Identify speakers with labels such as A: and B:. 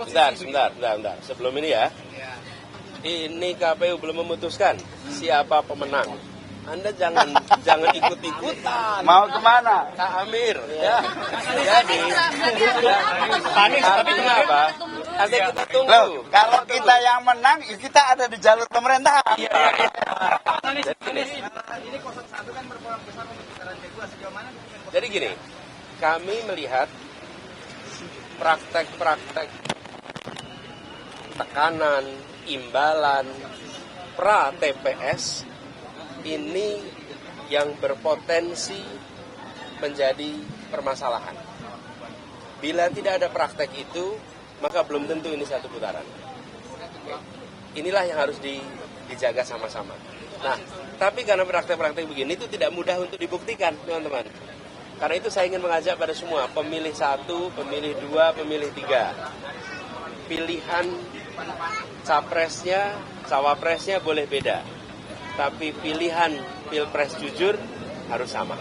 A: Sebentar. Sebelum ini ya. Ini KPU belum memutuskan siapa pemenang. Anda jangan ikut-ikutan.
B: Mau kemana?
A: Kak Amir, ya. Jadi, artinya apa? Nanti kita tunggu.
B: Loh, kalau kita yang menang, kita ada di jalur pemerintahan.
A: Iya. Jadi gini, kami melihat praktek-praktek tekanan, imbalan, pra TPS ini yang berpotensi menjadi permasalahan. Bila tidak ada praktek itu, maka belum tentu ini satu putaran. Inilah yang harus dijaga sama-sama. Nah, tapi karena praktek-praktek begini itu tidak mudah untuk dibuktikan, teman-teman. Karena itu saya ingin mengajak pada semua, pemilih 1, pemilih 2, pemilih 3. Pilihan capresnya, cawapresnya boleh beda. Tapi pilihan pilpres jujur harus sama.